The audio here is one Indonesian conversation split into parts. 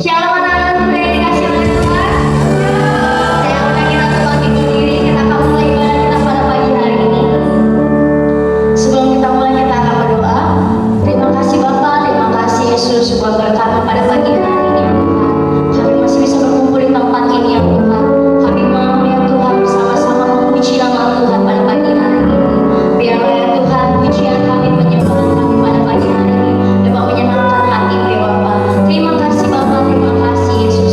Shalom anak-anak muda yang dikasih oleh Tuhan. Saya undang kita untuk bangkit berdiri. Kita akan mulai ibadah kita pada pagi hari ini. Sebelum kita mulai, kita akan berdoa. Terima kasih Bapa, terima kasih Yesus buat berkat pada pagi hari ini ya Tuhan. Kami masih bisa berkumpul di tempat ini ya Tuhan. Kami mau ya Tuhan bersama-sama memuji nama Tuhan pada pagi hari ini. Biarlah ya Tuhan pujian kami, penyembahan kami pada pagi hari ini dapat menyenangkan hati-Mu ya Bapa. Terima kasih Bapa, terima kasih Yesus.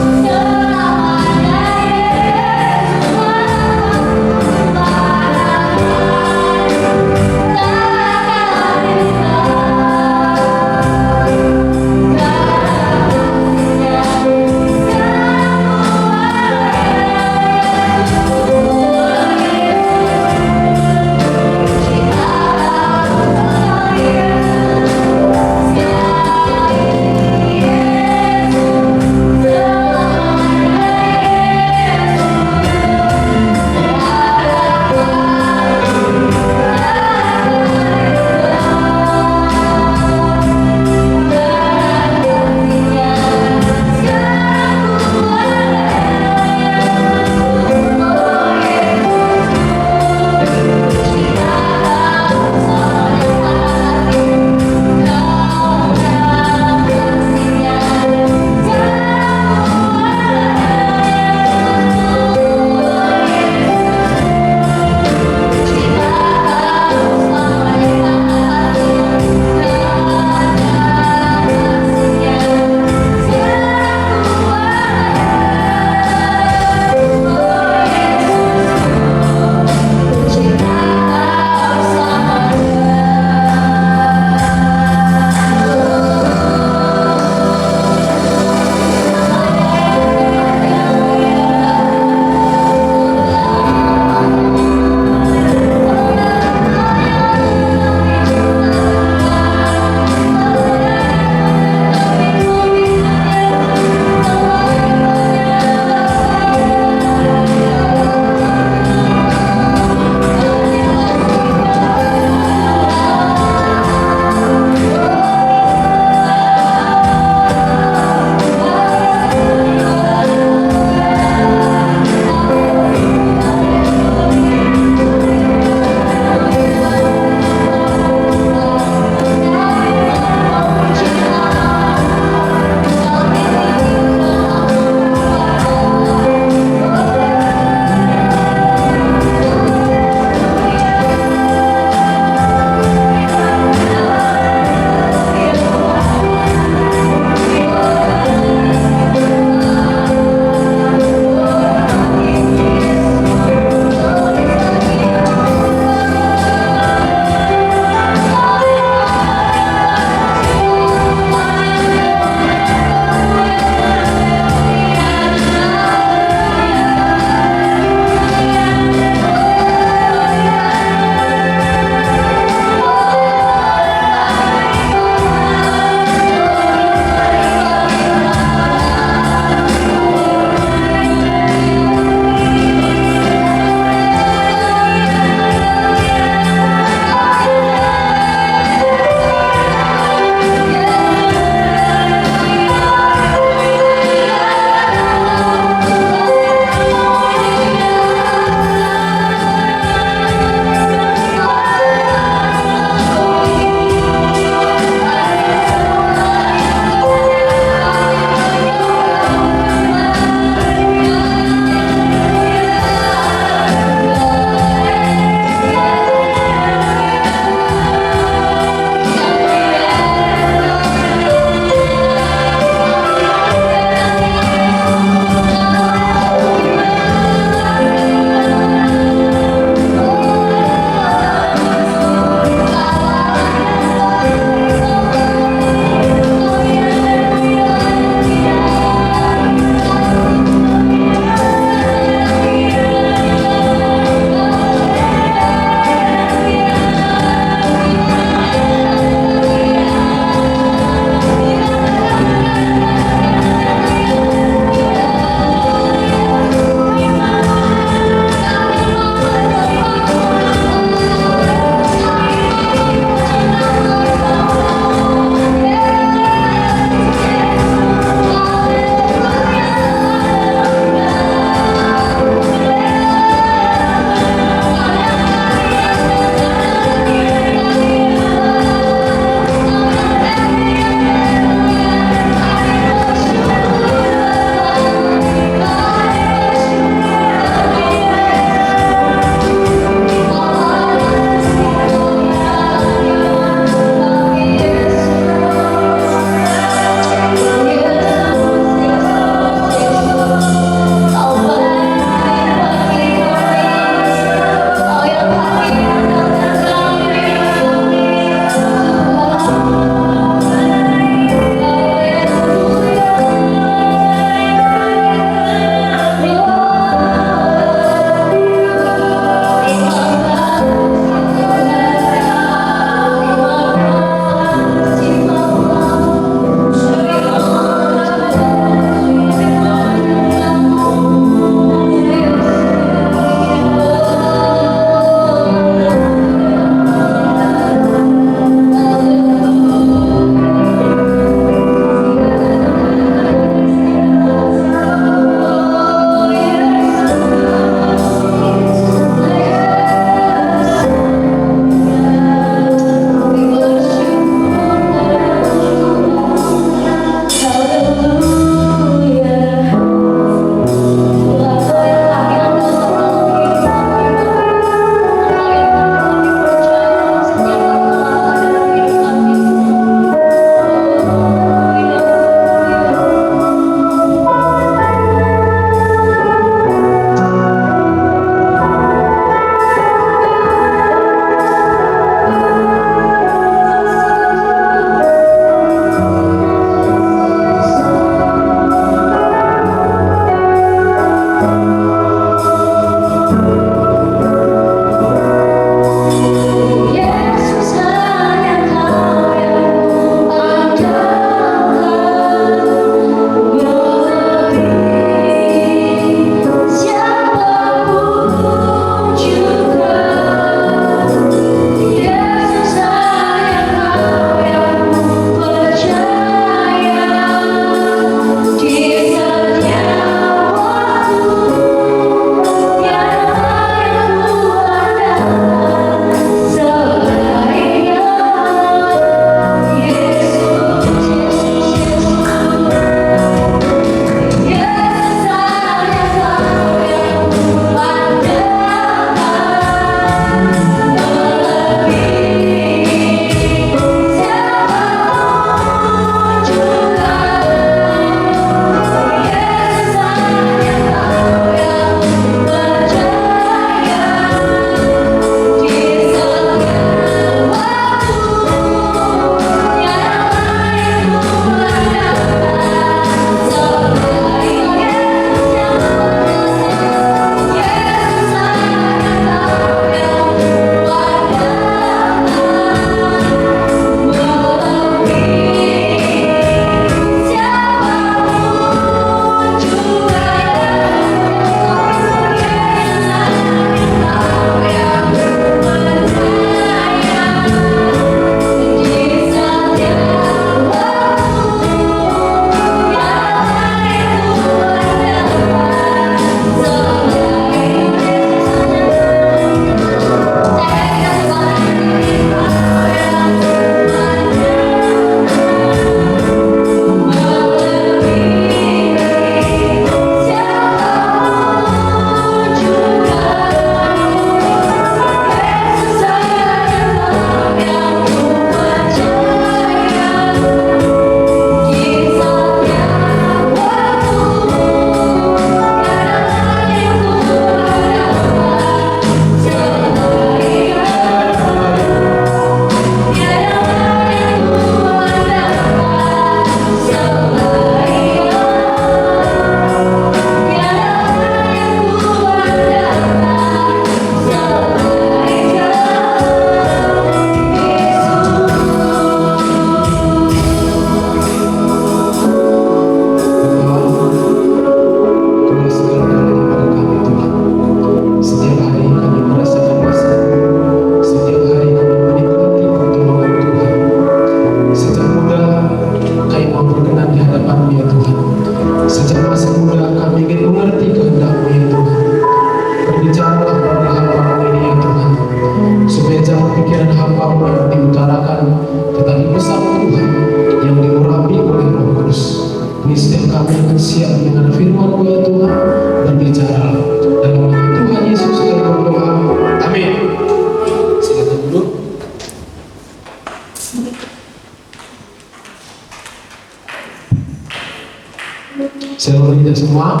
kita semua?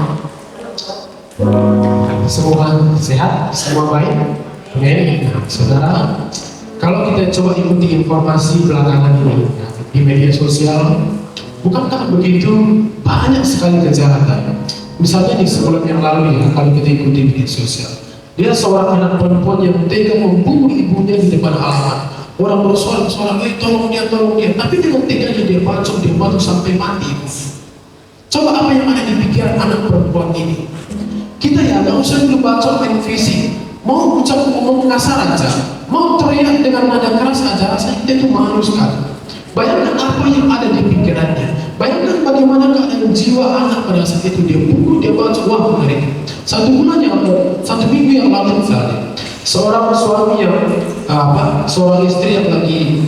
Semua sehat, semua baik. Oke, nah, saudara, kalau kita coba ikuti informasi belakangan ini ya, di media sosial, bukankah begitu banyak sekali kejahatan? Misalnya di sebulan yang lalu ya, kalau kita ikuti media sosial, dia seorang anak perempuan yang tega membunuh ibunya di depan halaman. Orang bersorak-sorak, tolong dia, tapi dengan teganya dia bacok sampai mati. Coba apa yang ada di pikiran anak perempuan ini? Kita ya nggak usah dulu bacok main fisik, mau ucap ngomong kasar aja, mau teriak dengan nada keras aja, rasanya kita itu malu sekali. Bayangkan apa yang ada di pikirannya. Bayangkan bagaimana keadaan jiwa anak pada saat itu. Dia pukul, dia bacok, wah mengerikan. Satu minggu yang lalu misalnya, seorang suami yang seorang istri yang lagi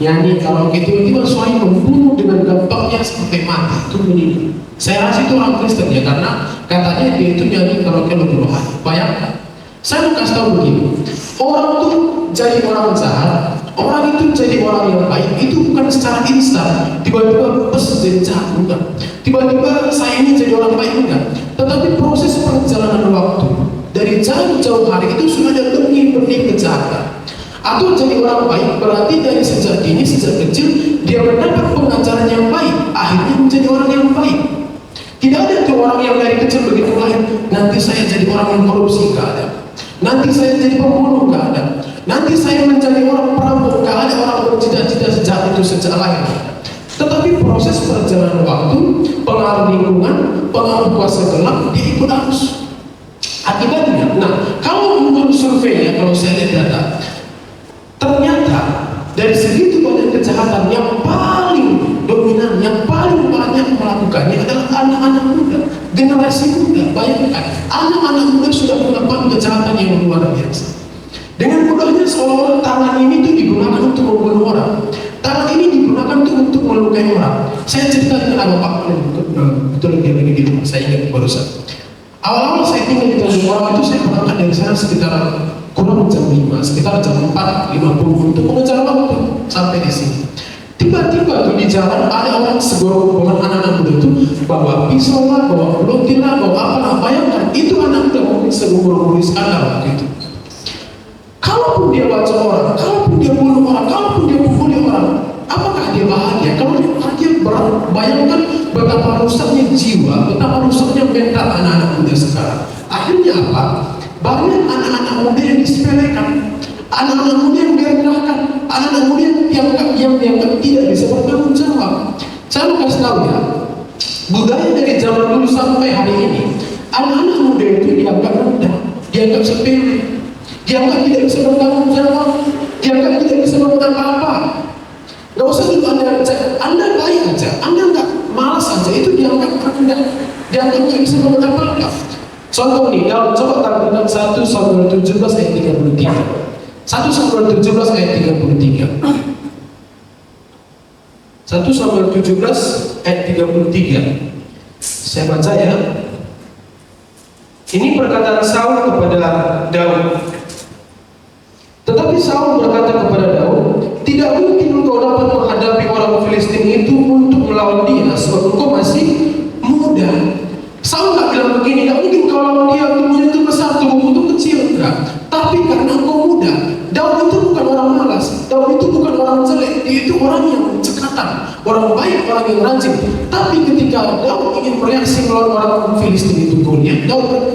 nyanyi karaoke, tiba-tiba suami membunuh dengan gampangnya sampai mati, itu meninggal. Saya rasa itu orang Kristen ya, karena katanya dia itu nyanyi karaoke lebih rohani. Bayangkan, saya mau kasih tahu begini, orang tuh jadi orang jahat, orang itu jadi orang yang baik itu bukan secara instan, tiba-tiba jadi jahat, bukan. Tiba-tiba saya ini jadi orang baik, enggak. Tetapi proses perjalanan waktu dari jauh-jauh hari itu sudah ada benih-benih kejahatan. Atau jadi orang baik berarti dari sejak dini, sejak kecil dia mendapat pengajaran yang baik, akhirnya menjadi orang yang baik. Tidak ada tuh orang yang dari kecil begitu lahir, nanti saya jadi orang yang korupsi, nggak ada. Nanti saya jadi pembunuh, nggak ada. Nanti saya menjadi orang perampok, nggak ada orang bercita-cita sejak itu sejak lahir. Tetapi proses perjalanan waktu, pengaruh lingkungan, pengaruh kuasa gelap, dia ikut arus. Akibatnya, nah kalau menurut survei ya, kalau saya lihat data, ternyata dari segitu banyak kejahatan yang paling dominan, yang paling banyak melakukannya adalah anak-anak muda, generasi muda. Bayangkan, anak-anak muda sudah melakukan kejahatan yang luar biasa. Dengan mudahnya seolah-olah tangan ini tuh digunakan untuk membunuh orang, tangan ini digunakan tuh untuk melukai orang. Saya cerita dengan Bapak betul dia lagi di rumah, saya ingat barusan. Awal-awal saya tinggal di Tanjung Morang itu, saya berangkat dari sana sekitar kurang jam 5, sekitar jam 4.50 untuk mengejar waktu sampai di sini. Tiba-tiba tuh di jalan ada orang segorong-gorongan anak-anak muda itu bawa pisau lah, bawa pelotir lah, bawa apa lah. Bayangkan itu anak muda mungkin segorong-gorong skandal waktu itu. Kalaupun dia baca orang, kalaupun dia bunuh orang, kalaupun dia pukuli orang, apakah dia bahagia? Kalau dia bahagia, bayangkan betapa rusaknya jiwa, betapa rusaknya mental anak-anak muda sekarang. Akhirnya apa? Banyak anak-anak muda yang disepelekan, anak-anak muda yang direndahkan, anak-anak muda yang dianggap tidak bisa bertanggung jawab. Saya mau kasih tahu ya, budaya dari zaman dulu sampai hari ini, anak-anak muda itu dianggap rendah, dianggap sepele, dianggap tidak bisa bertanggung jawab, dianggap tidak bisa melakukan apa-apa. Gak usah dulu Anda baik aja, Anda nggak malas aja, itu dianggap rendah, dianggap tidak bisa melakukan apa-apa. Contoh nih, kalau coba tampilkan 1 Samuel 17 ayat 33. 1 Samuel 17 ayat 33. 1 Samuel 17 ayat 33. Saya baca ya. Ini perkataan Saul kepada Daud. Tetapi Saul berkata kepada Daud, tidak mungkin engkau dapat menghadapi orang Filistin itu untuk melawan dia, sebab engkau masih muda. Saul nggak bilang begini, nggak mungkin kau lawan dia, tubuhnya itu besar, tubuhmu itu kecil, enggak. Tapi karena engkau muda. Daud itu bukan orang malas, Daud itu bukan orang jelek, dia itu orang yang cekatan, orang baik, orang yang rajin. Tapi ketika Daud ingin bereaksi melawan orang Filistin itu Goliat,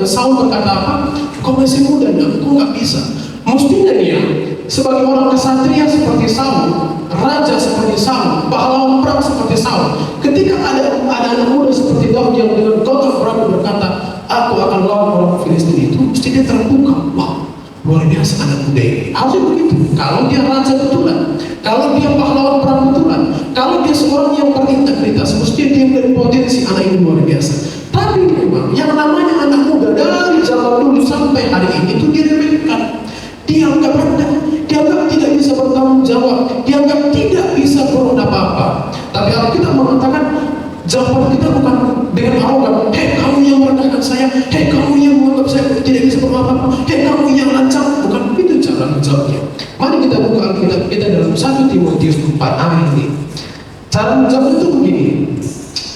Saul berkata apa? Kau masih muda, kau nggak bisa. Mestinya dia sebagai orang kesatria seperti Saul, raja seperti Saul, pahlawan perang seperti Saul, ketika ada anak muda seperti Daud yang dengan gagah berani berkata, aku akan lawan orang Filistin itu, mesti dia terbuka. Wah, luar biasa anak muda ini. Harusnya begitu. Kalau dia raja betulan, kalau dia pahlawan perang betulan, kalau dia seorang yang berintegritas, mesti dia berpotensi anak ini luar biasa. Tapi memang yang namanya anak muda dari zaman dulu sampai hari ini itu diremehkan. Dianggap rendah, dianggap tidak bisa bertanggung jawab, dianggap tidak bisa berbuat apa-apa. Tapi kalau kita mengatakan, jawaban kita bukan dengan arogan, hei kamu yang merendahkan saya, hei kamu yang menganggap saya tidak bisa berbuat apa-apa, hei kamu yang lancang. Bukan begitu cara menjawabnya. Mari kita buka Alkitab kita dalam 1 Timotius 4 ayat ini. Cara menjawab itu begini.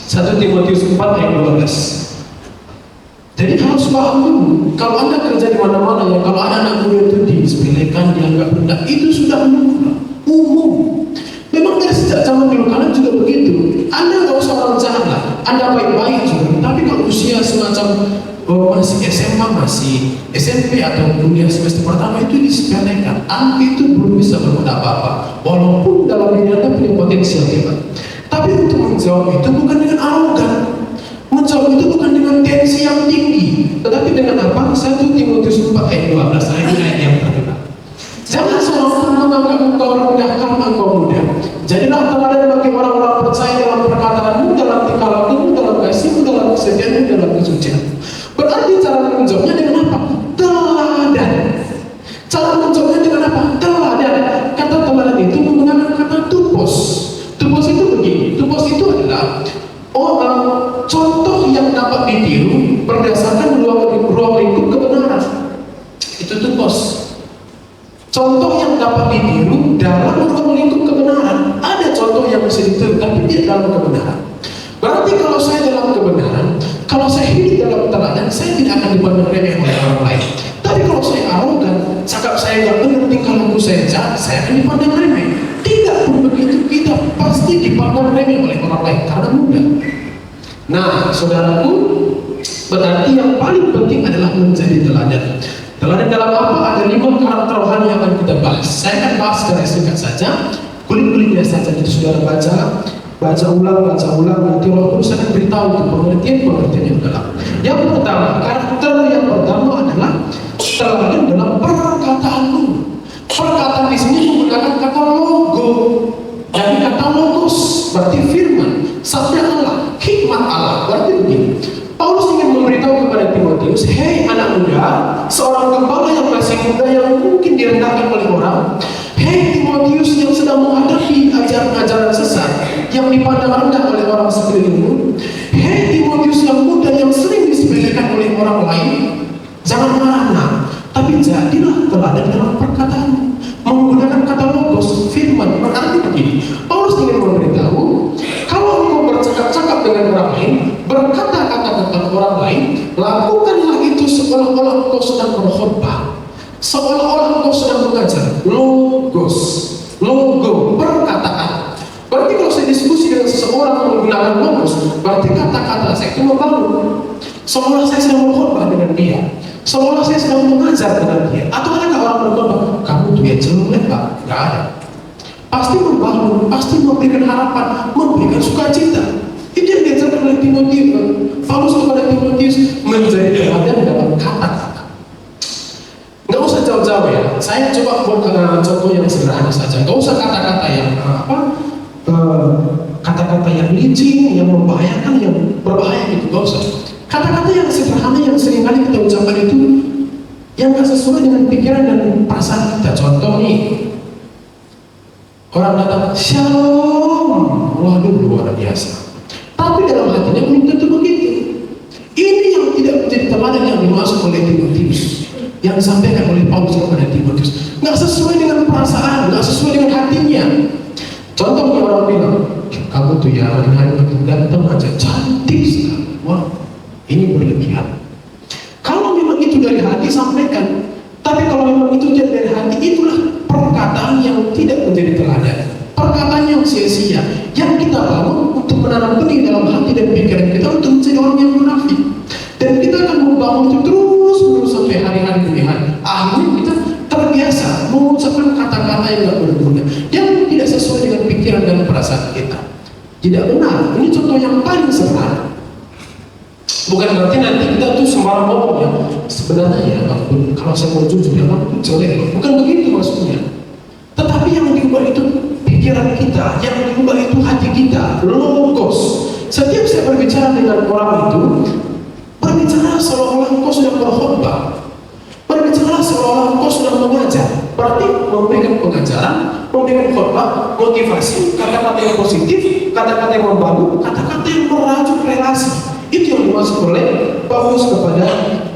1 1 Timotius 4 ayat 12. Jadi harus paham dulu, kalau Anda kerja di mana-mana ya, kalau ada anak muda itu disepelekan, dianggap rendah, itu sudah umum. Memang dari sejak zaman dulu kalian juga begitu. Anda nggak usah orang jahat lah, Anda baik-baik juga. Tapi kalau usia semacam masih SMA, masih SMP atau kuliah semester pertama itu disepelekan, anak itu belum bisa berbuat apa-apa, walaupun dalam diri Anda punya potensial hebat. Tapi untuk menjawab itu bukan dengan arogan, menjawab itu bukan dengan tensi yang tinggi, tetapi dengan apa? 1 Timotius 4 ayat 12, ini ayat yang terkenal. Jangan seorang pun menganggap engkau rendah karena engkau muda. Jadilah teladan bagi orang-orang percaya dalam perkataanmu, dalam tingkah lakumu, dalam kasihmu, dalam kesetiaanmu, dalam kesucian. Berarti cara menjawabnya dengan apa? Teladan. Cara menjawabnya dengan apa? Teladan. Kata teladan itu menggunakan kata tupos. Tupos itu begini. Tupos itu adalah contoh yang dapat ditiru berdasarkan ruang lingkup kebenaran. Itu tupos. Contoh yang dapat ditiru dalam ruang lingkup kebenaran. Ada contoh yang bisa ditiru tapi tidak dalam kebenaran. Berarti kalau saya dalam kebenaran, kalau saya hidup dalam teladan, saya tidak akan dipandang remeh oleh orang lain. Tapi kalau saya arogan, cakap saya nggak benar, tingkah laku saya jahat, saya akan dipandang remeh. Tidak pun begitu, kita pasti dipandang remeh oleh orang lain karena muda. Nah, saudaraku, berarti yang paling penting adalah menjadi teladan. Teladan dalam apa? Ada 5 karakter rohani yang akan kita bahas. Saya akan bahas secara singkat saja, kulit-kulitnya saja. Jadi saudara baca ulang, nanti Roh Kudus akan beritahu untuk pengertian yang dalam. Yang pertama, karakter yang pertama adalah teladan dalam perkataanmu. Perkataan di sini menggunakan kata logo, dari kata logos, berarti firman, sabda Allah, hikmat Allah. Berarti begini. Paulus ingin memberitahu kepada Timotius, hei anak muda, seorang gembala yang masih muda yang mungkin direndahkan oleh orang. Hei Timotius yang sedang menghadapi ajaran-ajaran sesat yang dipandang rendah oleh orang sekelilingmu. Hei Timotius yang muda yang sering disepelekan oleh orang lain. Jangan marah, tapi jadilah teladan dalam perkataanmu. Menggunakan kata logos, firman. Berarti begini, Paulus ingin memberitahu, kalau engkau bercakap-cakap dengan orang lain, berkata-kata tentang orang lain, lakukanlah itu seolah-olah engkau sedang berkhotbah, seolah-olah engkau sedang mengajar. Logo, perkataan. Berarti kalau saya diskusi dengan seseorang menggunakan logos, berarti kata-kata saya itu membangun. Seolah saya sedang berkhotbah dengan dia, seolah saya sedang mengajar dengan dia. Atau adakah orang berkhotbah, kamu tuh ya jelek Pak? Gak ada. Pasti membangun, pasti memberikan harapan, memberikan sukacita. Itu yang diajarkan oleh Timotius. Paulus kepada Timotius menjadi teladan dalam kata-kata. Nggak usah jauh-jauh ya. Saya coba buat contoh yang sederhana saja. Nggak usah kata-kata yang kata-kata yang licin, yang membahayakan, yang berbahaya gitu. Nggak usah. Kata-kata yang sederhana yang seringkali kita ucapkan itu yang nggak sesuai dengan pikiran dan perasaan kita. Contoh nih, orang datang, shalom, waduh luar biasa. Tapi dalam hatinya belum tentu begitu. Ini yang tidak menjadi teladan yang dimaksud oleh Timotius, yang disampaikan oleh Paulus kepada Timotius. Nggak sesuai dengan perasaan, nggak sesuai dengan hatinya. Contohnya orang bilang, kamu tuh ya hari-hari makin ganteng aja, cantik sekali. Wah, ini berlebihan. Kalau memang itu dari hati sampaikan. Tapi kalau memang itu tidak dari hati, itulah perkataan yang tidak menjadi teladan, perkataan yang sia-sia, yang kita bangun untuk menanam benih dalam hati dan pikiran kita untuk menjadi orang yang munafik. Dan kita akan membangun itu terus sampai hari-hari demi hari. Akhirnya kita terbiasa mengucapkan kata-kata yang tidak berguna, yang tidak sesuai dengan pikiran dan perasaan kita. Tidak benar. Ini contoh yang paling sederhana. Bukan berarti nanti kita tuh sembarang ngomong ya. Sebenarnya ya, kalau saya mau jujur ya, itu jelek. Bukan begitu maksudnya. Tetapi yang diubah itu pikiran kita, yang diubah itu hati kita, logos. Setiap saya berbicara dengan orang itu, berbicara seolah-olah engkau sedang berkhotbah, berbicara seolah-olah engkau sedang mengajar. Berarti memberikan pengajaran, memberikan khotbah, motivasi, kata-kata yang positif, kata-kata yang membangun, kata-kata yang merajut relasi. Itu yang dimaksud oleh Paulus kepada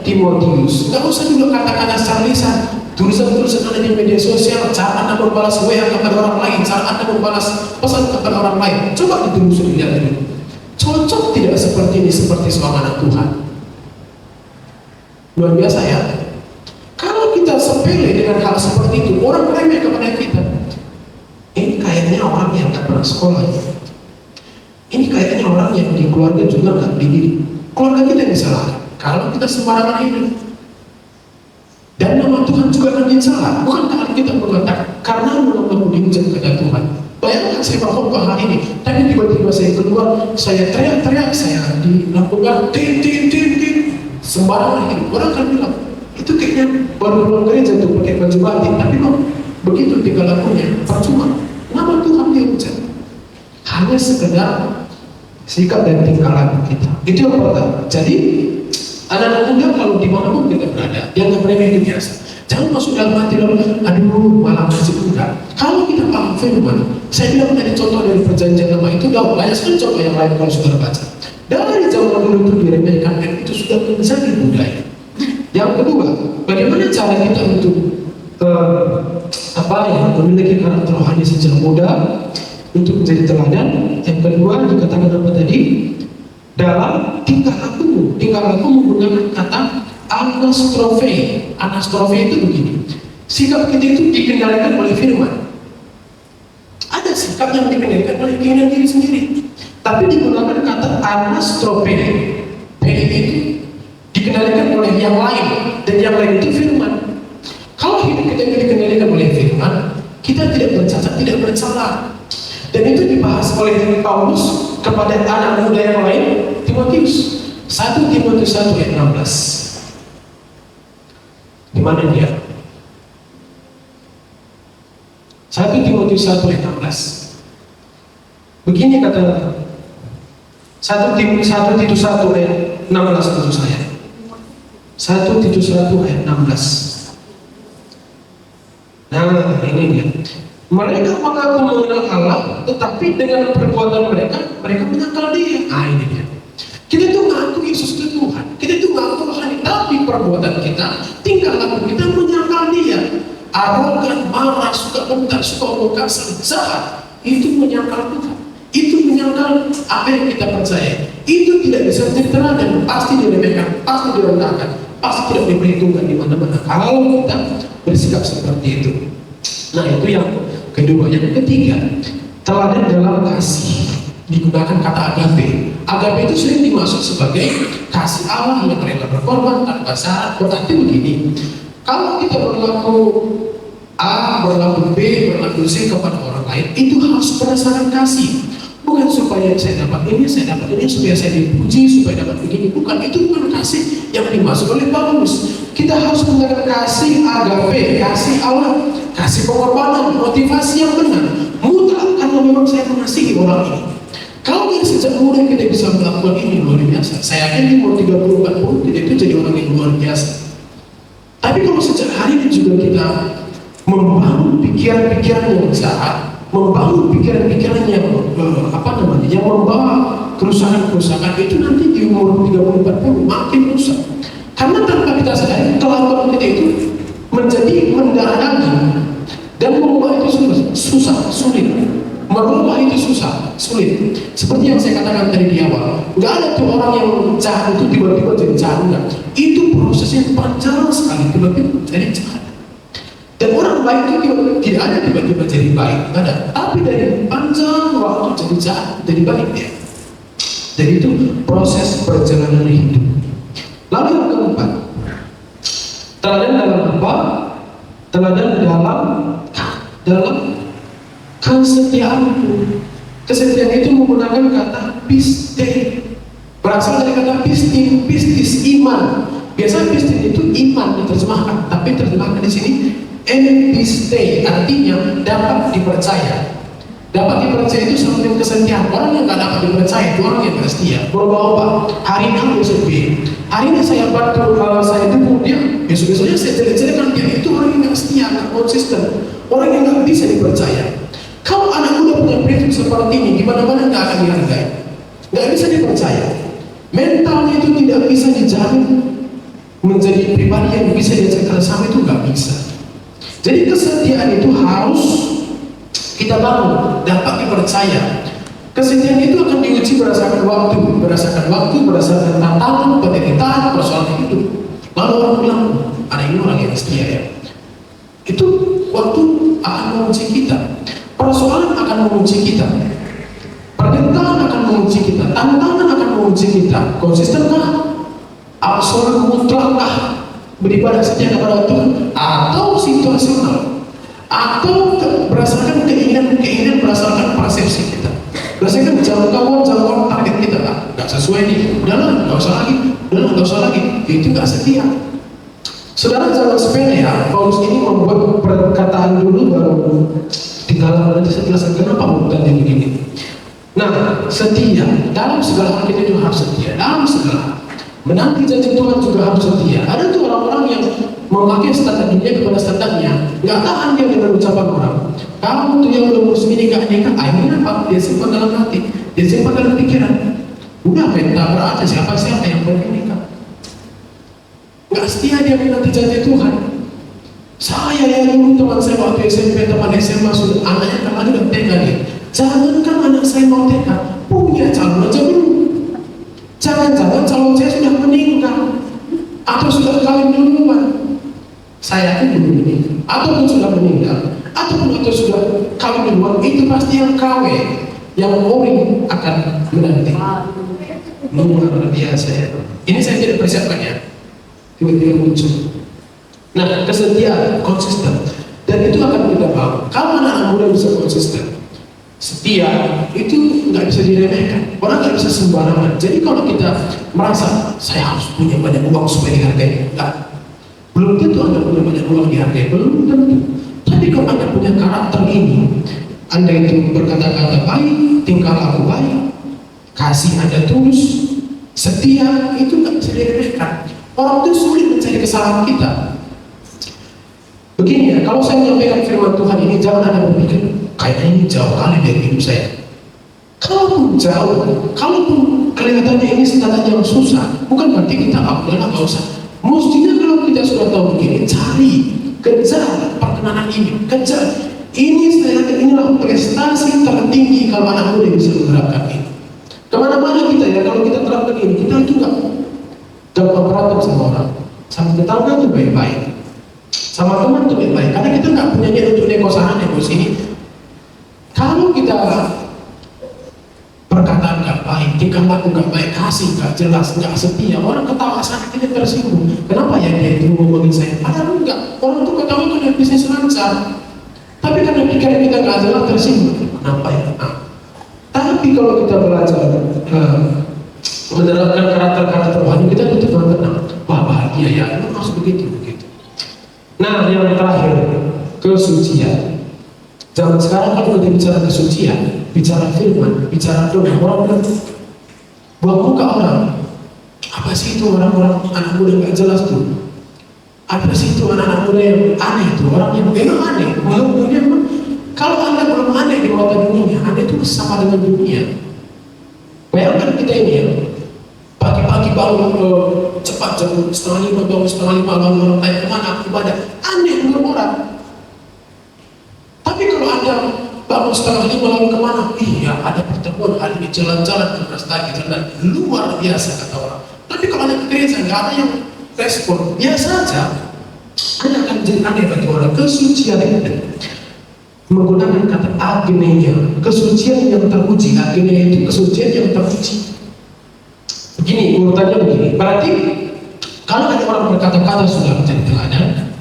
Timotius. Gak usah juga kata-kata secara lisan, tulisan-tulisan Anda di media sosial, cara Anda membalas WA kepada orang lain, cara Anda membalas pesan kepada orang lain. Coba ditelusuri, lihat dulu. Cocok tidak seperti ini, seperti seorang anak Tuhan? Luar biasa ya. Kalau kita sepele dengan hal seperti itu, orang remeh kepada kita. Ini kayaknya orang yang tak pernah sekolah. Ini kayaknya orang yang di keluarga juga nggak dididik. Keluarga kita yang salah kalau kita sembarangan hidup. Dan nama Tuhan juga akan disalah. Bukankah kita mengatakan karena nama dihujat kepada Tuhan? Bayangkan saya berkhotbah hari ini, tapi tiba-tiba saya keluar, saya teriak-teriak, saya dilakukan tin sembarangan hidup. Orang akan bilang itu kayaknya baru pulang gereja tuh pakai baju batik, tapi kok begitu tinggal lakunya percuma. Nama Tuhan dihujat hanya sekedar sikap dan tingkah laku kita. Itu yang pertama. Jadi anak-anak muda kalau dimanapun kita berada, dianggap remeh itu biasa. Jangan masuk dalam hati lalu, aduh malah masih enggak. Kalau kita paham firman, saya bilang tadi contoh dari perjanjian lama itu, udah banyak sekali contoh yang lain kalau saudara baca. Dari zaman dulu itu diremehkan dan itu sudah menjadi budaya. Yang kedua, bagaimana cara kita untuk memiliki karakter rohani sejak muda untuk menjadi teladan. Yang kedua dikatakan apa tadi? Dalam tingkah laku menggunakan kata anastrofe. Anastrofe itu begini, sikap kita itu dikendalikan oleh firman. Ada sikap yang dikendalikan oleh keinginan diri sendiri, tapi digunakan kata anastrofe. P itu dikendalikan oleh yang lain, dan yang lain itu firman. Kalau hidup kita dikendalikan oleh firman, kita tidak bercacat, tidak bersalah. Dan itu dibahas oleh Paulus kepada anak muda yang lain, Timotius. 1 Timotius 1 ayat 16. Di mana dia? 1 Timotius 1 ayat 16. Begini kata 1 Timotius 1 ayat 16 maksud saya. 1 Timotius 1 ayat 16. Nah, ini dia. Mereka mengaku mengenal Allah, tetapi dengan perbuatan mereka menyangkal Dia. Ah, ini dia. Kita itu ngaku Yesus itu Tuhan, kita itu ngaku rohani, tapi perbuatan kita, tingkah laku kita menyangkal Dia. Arogan, marah, suka bentak, suka omong kasar, jahat, itu menyangkal Tuhan. Itu menyangkal apa yang kita percaya. Itu tidak bisa tertera dan pasti diremehkan, pasti direndahkan, pasti tidak diperhitungkan di mana-mana. Kalau kita bersikap seperti itu. Nah, itu yang kedua. Yang ketiga, teladan dalam kasih. Digunakan kata agape. Agape itu sering dimaksud sebagai kasih Allah yang rela berkorban tanpa syarat. Berarti begini, kalau kita berlaku A, berlaku B, berlaku C kepada orang lain, itu harus berdasarkan kasih. Bukan supaya saya dapat ini, supaya saya dipuji, supaya dapat begini. Bukan, itu bukan kasih yang dimaksud oleh Paulus. Kita harus menggunakan kasih agape, kasih Allah, kasih pengorbanan, motivasi yang benar, mutlak, karena memang saya mengasihi orang ini. Kalau dari sejak muda kita bisa melakukan ini, luar biasa. Saya yakin di umur 30-40 kita itu jadi orang yang luar biasa. Tapi kalau sejak hari ini juga kita membangun pikiran-pikiran yang jahat, membangun pikiran-pikiran yang yang membawa kerusakan-kerusakan, itu nanti di umur 30-40 makin rusak. Karena tanpa kita sadari, kelakuan kita itu menjadi mendarah daging, dan merubah itu susah, sulit. Merubah itu susah, sulit. Seperti yang saya katakan tadi di awal, nggak ada tuh orang yang jahat itu tiba-tiba jadi jahat, enggak. Itu prosesnya panjang sekali, tiba-tiba jadi jahat. Dan orang baik itu tidak ada tiba-tiba jadi baik, nggak ada. Tapi dari panjang waktu jadi jahat, jadi baik ya. Jadi itu proses perjalanan hidup. Lalu yang keempat, teladan dalam apa? Teladan dalam kesetiaanku. Kesetiaan itu menggunakan kata piste, berasal dari kata pistis, iman. Biasanya pistis itu iman diterjemahkan, tapi terjemahkan di sini episte, artinya dapat dipercaya. Dapat dipercaya itu sama dengan kesetiaan. Orang yang nggak dapat dipercaya itu orang yang nggak setia. Berubah-ubah. Hari ini A, besok B. Hari ini saya bantu, saya dukung dia, besok-besoknya saya jelek-jelekan dia. Itu orang yang nggak setia, nggak konsisten, orang yang nggak bisa dipercaya. Kalau anak muda punya prinsip seperti ini, gimana-mana nggak akan dihargai, nggak bisa dipercaya. Mentalnya itu tidak bisa dijamin menjadi pribadi yang bisa diajak kerjasama, itu nggak bisa. Jadi kesetiaan itu harus kita bangun, dapat dipercaya. Kesetiaan itu akan diuji berdasarkan waktu, berdasarkan tantangan, penderitaan, persoalan hidup. Lalu orang bilang, ada ini orang yang setia ya. Itu waktu akan menguji kita, persoalan akan menguji kita, penderitaan akan menguji kita, tantangan akan menguji kita. Konsistenkah? Absolut mutlakkah beribadah setia kepada Tuhan, atau situasional, atau berdasarkan keinginan berdasarkan persepsi kita, berdasarkan jangkauan target kita. Nggak sesuai nih, udahlah nggak usah lagi, itu nggak setia. Saudara, jangan sepele ya. Paulus ini membuat perkataan dulu baru tinggal nanti saya jelaskan kenapa urutannya begini. Nah, setia dalam segala hal, kita itu harus setia dalam segala hal. Menanti janji Tuhan juga harus setia. Ada tuh orang-orang yang memakai standar dunia kepada standarnya, nggak tahan dia dengan ucapan orang. Kamu tuh yang belum urus ini nggak nikah, akhirnya apa? Dia simpan dalam hati, dia simpan dalam pikiran. Udah minta berada siapa yang boleh nikah. Nggak setia dia menanti janji Tuhan. Saya yang dulu teman saya waktu SMP, teman SMA sudah anaknya kan ada TK nih. Jangankan anak saya mau TK, punya calon aja belum. Jangan-jangan calon saya sudah meninggal atau sudah kawin duluan. Saya itu belum meninggal, ataupun sudah meninggal, ataupun sudah kawin duluan. Itu pasti yang KW, yang ori akan menanti. Luar biasa ya. Ini saya tidak persiapkan ya. Tiba-tiba muncul. Nah, kesetiaan konsisten, dan itu akan kita bangun. Kalau anak muda bisa konsisten, setia, itu nggak bisa diremehkan. Orang nggak bisa sembarangan. Jadi kalau kita merasa saya harus punya banyak uang supaya dihargai, belum tentu Anda punya banyak uang dihargai, belum tentu. Tapi kalau Anda punya karakter ini, Anda itu berkata-kata baik, tingkah laku baik, kasih Anda tulus, setia, itu nggak bisa diremehkan. Orang itu sulit mencari kesalahan kita. Begini ya, kalau saya menyampaikan firman Tuhan ini, jangan Anda berpikir kayaknya ini jauh kali dari hidup saya. Kalaupun jauh, kalaupun kelihatannya ini standar yang susah, bukan berarti kita udahlah nggak usah. Mestinya kalau kita sudah tahu begini, cari, kejar perkenanan ini, kejar. Ini saya yakin inilah prestasi tertinggi kalau anak muda bisa menerapkan ini. Kemana-mana kita ya, kalau kita terapkan ini, kita itu nggak gampang berantem sama orang, sama tetangga itu baik-baik, sama teman itu baik-baik, karena kita nggak punya niat untuk negosiasi ini. Kalau kita perkataan nggak baik, tingkah laku nggak baik, kasih nggak jelas, nggak setia, orang ketawa sana tidak tersinggung. Kenapa ya dia itu ngomongin saya? Padahal enggak, orang tuh ketawa itu dari bisnis lancar. Tapi karena pikiran kita nggak jelas tersinggung. Kenapa ya? Tapi kalau kita belajar menerapkan karakter-karakter rohani, kita itu tenang. Wah, bahagia ya, lu harus begitu. Nah, yang terakhir, kesucian. Zaman sekarang kan udah bicara kesucian, bicara firman, bicara doa, orang bilang buang muka orang. Apa sih itu orang-orang anak muda nggak jelas tuh? Apa sih itu anak-anak muda yang aneh itu? Orang yang memang aneh. Kalau Anda belum aneh di mata dunia, Anda itu sama dengan dunia. Bayangkan kita ini ya, pagi-pagi bangun cepat jam 4:30 bangun 4:30 lalu orang tanya kemana ibadah, aneh dengan orang. Tapi kalau Anda bangun 4:30 lalu kemana? Iya, ada pertemuan hari ini, jalan-jalan ke Prestagi, dan luar biasa kata orang. Tapi kalau Anda ke gereja nggak ada yang respon, biasa saja. Anda akan jadi aneh bagi orang. Kesucian itu menggunakan kata agneia, kesucian yang teruji. Agneia itu kesucian yang teruji. Begini, urutannya begini. Berarti kalau ada orang berkata-kata sudah menjadi teladan,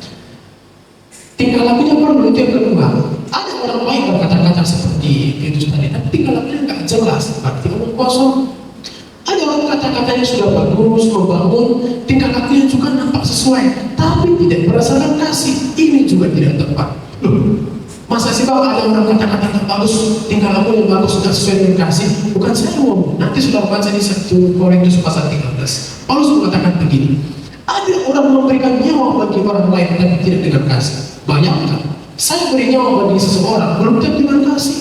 tingkah lakunya perlu. Itu yang kedua. Ada orang baik berkata-kata seperti itu tadi, tapi tingkah lakunya nggak jelas, berarti omong kosong. Ada orang kata-katanya sudah bagus, membangun, tingkah lakunya juga nampak sesuai, tapi tidak berdasarkan kasih. Ini juga tidak tepat. Masa sih Pak ada orang kata-kata bagus, tingkah laku yang bagus, sudah sesuai dengan kasih? Bukan saya ngomong, nanti sudah baca di 1 Korintus pasal 13. Paulus mengatakan begini, ada orang memberikan nyawa bagi orang lain, tapi tidak dengan kasih. Bayangkan, saya beri nyawa bagi seseorang, belum tentu dengan kasih.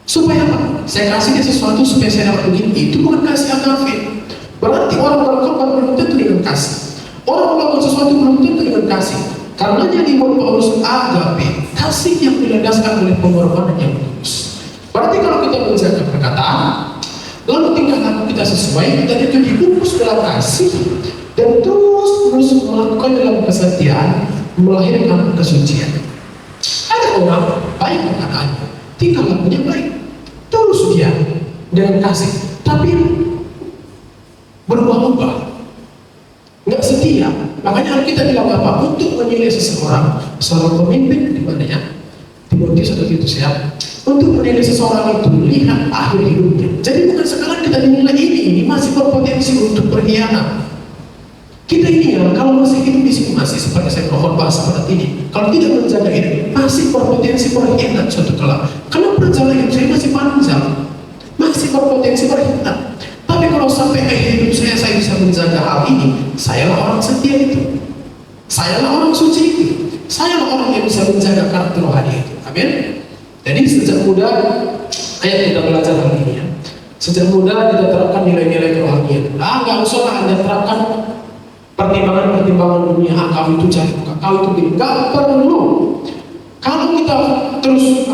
Supaya apa? Saya kasih dia sesuatu supaya saya dapat begini. Itu bukan kasih agape. Berarti orang berkorban belum tentu dengan kasih. Orang melakukan sesuatu belum tentu dengan kasih. Karena jadi Paulus agape, kasih yang dilandaskan oleh pengorbanan yang tulus. Berarti Berarti kalau kita menjaga perkataan, lalu tingkah laku kita sesuai, dan itu dibungkus dalam kasih, dan terus melakukan dalam kesetiaan, melahirkan kesucian. Ada orang baik perkataannya, tingkah lakunya baik, terus dia dengan kasih, tapi berubah-ubah, nggak setia. Makanya kita bilang apa? Untuk menilai seseorang, seorang pemimpin di mana ya? Timotius atau Titus ya? Untuk menilai seseorang itu lihat akhir hidupnya. Jadi bukan sekarang kita dinilai ini masih berpotensi untuk berkhianat. Kita ini ya, kalau masih hidup di sini masih seperti saya mohon bahasa pada ini, kalau tidak menjaga ini masih berpotensi berkhianat suatu kelak. Karena perjalanan hidup saya masih panjang, masih berpotensi berkhianat. Tapi kalau sampai akhir hidup saya bisa menjaga hal ini, sayalah orang setia itu, sayalah orang suci itu, sayalah orang yang bisa menjaga karakter rohani itu. Amin. Jadi sejak muda, ayat kita belajar hal ini ya. Sejak muda kita terapkan nilai-nilai kerohanian. Nggak usah lah Anda terapkan pertimbangan dunia, kau itu cari muka, kau itu gini, nggak perlu. Kalau kita terus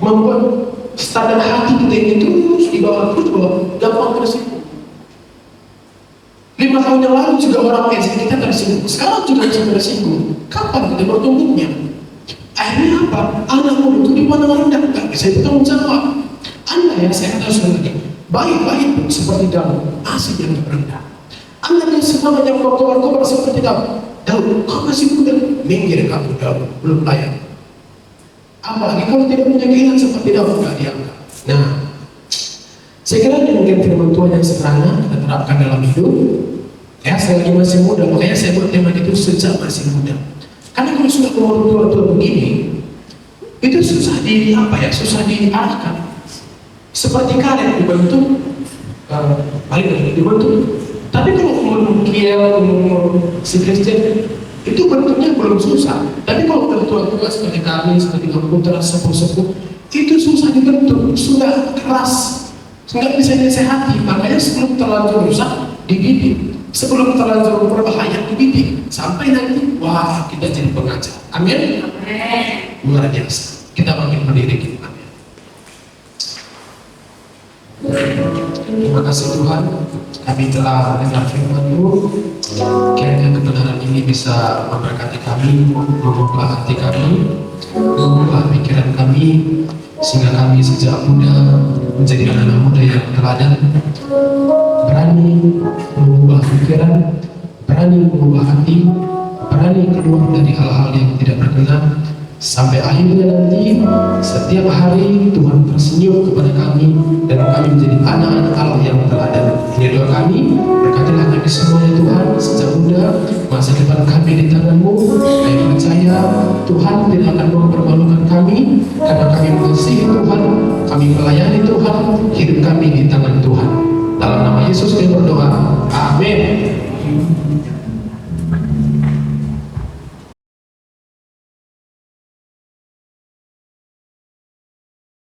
membuat standar hati kita ini terus di bawah, gampang tersinggung. 5 tahun yang lalu juga orang kita tersinggung, sekarang juga bisa tersinggung. Kapan kita bertumbuhnya? Akhirnya apa? Anak muda itu dipandang rendah, nggak bisa bertanggung jawab. Anda ya, saya harus lagi baik-baik seperti daun, asik yang rendah. Anda yang semangat yang kotor seperti daun, kau masih muda, minggir kamu daun, belum layak. Apalagi kalau tidak punya keinginan seperti daun, nggak dianggap. Nah, saya kira mungkin firman Tuhan yang sederhana kita terapkan dalam hidup. Ya, saya lagi masih muda, makanya saya buat tema itu sejak masih muda. Karena kalau sudah umur tua-tua begini, itu susah susah diarahkan. Seperti karet dibentuk, paling dibentuk. Tapi kalau umur si Kristen, itu bentuknya belum susah. Tapi kalau udah tua-tua seperti kami, seperti putra sepuh-sepuh, itu susah dibentuk, sudah keras, nggak bisa disehati. Makanya sebelum terlanjur rusak, dididik. Sebelum terlanjur berbahaya, dididik. Sampai nanti, wah, kita jadi pengajar. Amin. Luar biasa. Kita makin berdiri kita. Amin. Terima kasih Tuhan, kami telah dengar firman-Mu. Kiranya kebenaran ini bisa memberkati kami, mengubah hati kami, mengubah pikiran kami, sehingga kami sejak muda menjadi anak-anak muda yang teladan, berani mengubah pikiran, berani mengubah hati, berani keluar dari hal-hal yang tidak berkenan, sampai akhirnya nanti setiap hari Tuhan tersenyum kepada kami dan kami menjadi anak-anak Allah yang teladan. Ini doa kami, berkatilah kami semuanya Tuhan sejak muda, masa depan kami di tangan-Mu. Kami percaya Tuhan tidak akan mempermalukan kami, karena kami mengasihi Tuhan, kami melayani Tuhan, hidup kami di tangan Tuhan. Dalam nama Yesus kami berdoa, amin.